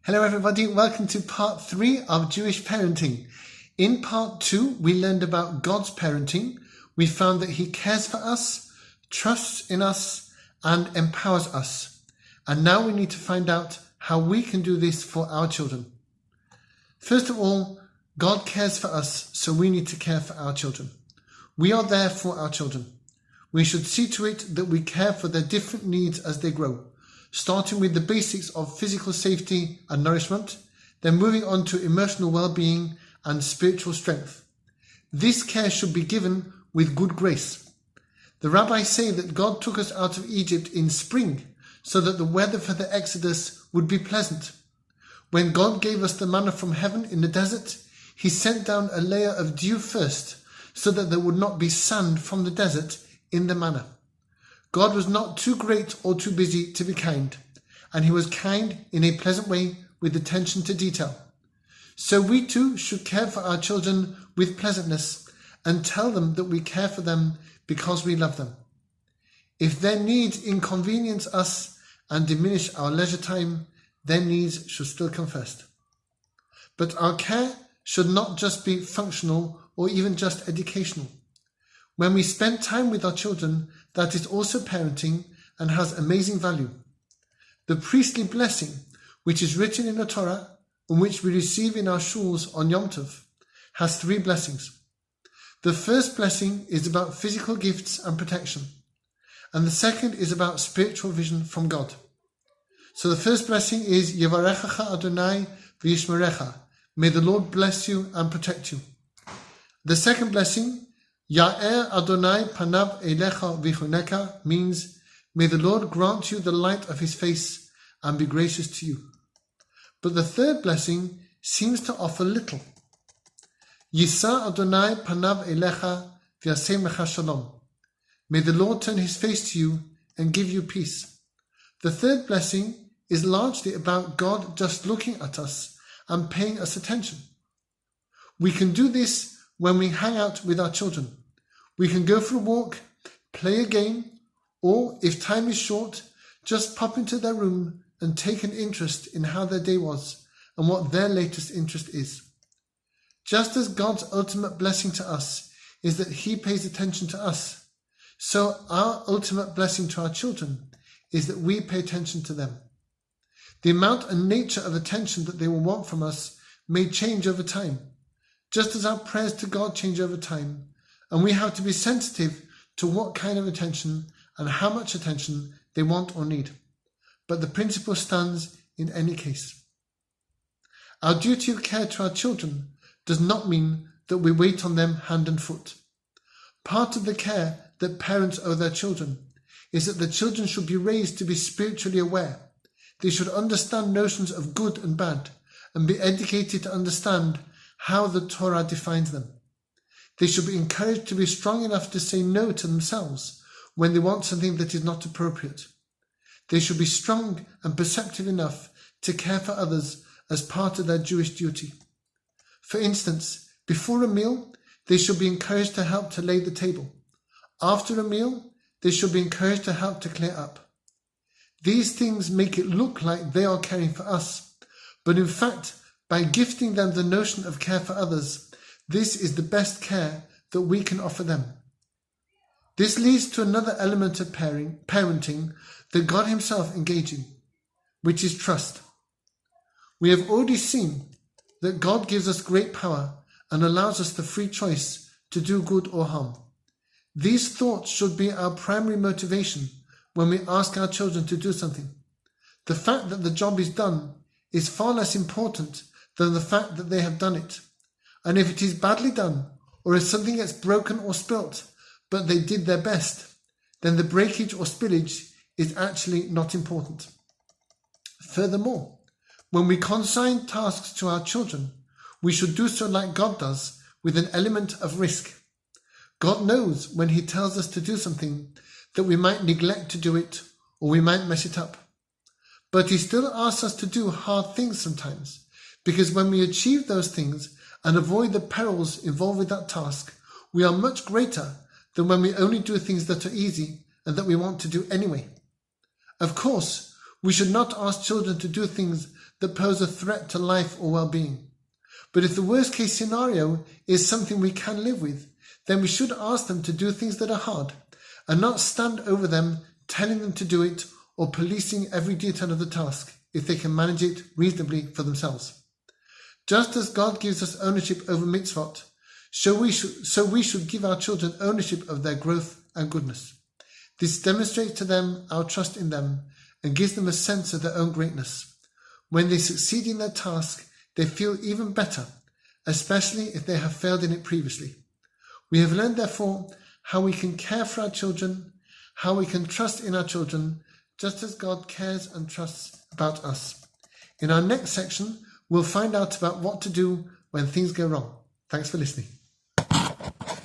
Hello everybody, welcome to part 3 of Jewish parenting. In part 2, we learned about God's parenting. We found that He cares for us, trusts in us, and empowers us. And now we need to find out how we can do this for our children. First of all, God cares for us, so we need to care for our children. We are there for our children. We should see to it that we care for their different needs as they grow, starting with the basics of physical safety and nourishment, then moving on to emotional well-being and spiritual strength. This care should be given with good grace. The rabbis say that God took us out of Egypt in spring so that the weather for the Exodus would be pleasant. When God gave us the manna from heaven in the desert, He sent down a layer of dew first so that there would not be sand from the desert in the manna. God was not too great or too busy to be kind, and He was kind in a pleasant way with attention to detail. So we too should care for our children with pleasantness and tell them that we care for them because we love them. If their needs inconvenience us and diminish our leisure time, their needs should still come first. But our care should not just be functional or even just educational. When we spend time with our children, that is also parenting and has amazing value. The priestly blessing, which is written in the Torah and which we receive in our shuls on Yom Tov, has 3 blessings. The first blessing is about physical gifts and protection, and the second is about spiritual vision from God. So the first blessing is Yevarechacha Adonai v'yishmerecha. May the Lord bless you and protect you. The second blessing, Ya'er Adonai panav elecha v'chuneka, means, may the Lord grant you the light of His face and be gracious to you. But the third blessing seems to offer little. Yisa Adonai panav elecha v'yasem lecha shalom. May the Lord turn His face to you and give you peace. The third blessing is largely about God just looking at us and paying us attention. We can do this when we hang out with our children. We can go for a walk, play a game, or if time is short, just pop into their room and take an interest in how their day was and what their latest interest is. Just as God's ultimate blessing to us is that He pays attention to us, so our ultimate blessing to our children is that we pay attention to them. The amount and nature of attention that they will want from us may change over time, just as our prayers to God change over time, and we have to be sensitive to what kind of attention and how much attention they want or need. But the principle stands in any case. Our duty of care to our children does not mean that we wait on them hand and foot. Part of the care that parents owe their children is that the children should be raised to be spiritually aware. They should understand notions of good and bad and be educated to understand how the Torah defines them. They should be encouraged to be strong enough to say no to themselves when they want something that is not appropriate. They should be strong and perceptive enough to care for others as part of their Jewish duty. For instance, before a meal, they should be encouraged to help to lay the table. After a meal, they should be encouraged to help to clear up. These things make it look like they are caring for us, but in fact, by gifting them the notion of care for others, this is the best care that we can offer them. This leads to another element of parenting that God Himself engages in, which is trust. We have already seen that God gives us great power and allows us the free choice to do good or harm. These thoughts should be our primary motivation when we ask our children to do something. The fact that the job is done is far less important than the fact that they have done it. And if it is badly done, or if something gets broken or spilt, but they did their best, then the breakage or spillage is actually not important. Furthermore, when we consign tasks to our children, we should do so like God does, with an element of risk. God knows when He tells us to do something that we might neglect to do it, or we might mess it up. But He still asks us to do hard things sometimes, because when we achieve those things and avoid the perils involved with that task, we are much greater than when we only do things that are easy and that we want to do anyway. Of course, We should not ask children to do things that pose a threat to life or well-being. But if the worst case scenario is something we can live with, then we should ask them to do things that are hard and not stand over them telling them to do it or policing every detail of the task if they can manage it reasonably for themselves. Just as God gives us ownership over mitzvot, so we should give our children ownership of their growth and goodness. This demonstrates to them our trust in them and gives them a sense of their own greatness. When they succeed in their task, they feel even better, especially if they have failed in it previously. We have learned, therefore, how we can care for our children, how we can trust in our children, just as God cares and trusts about us. In our next section, we'll find out about what to do when things go wrong. Thanks for listening.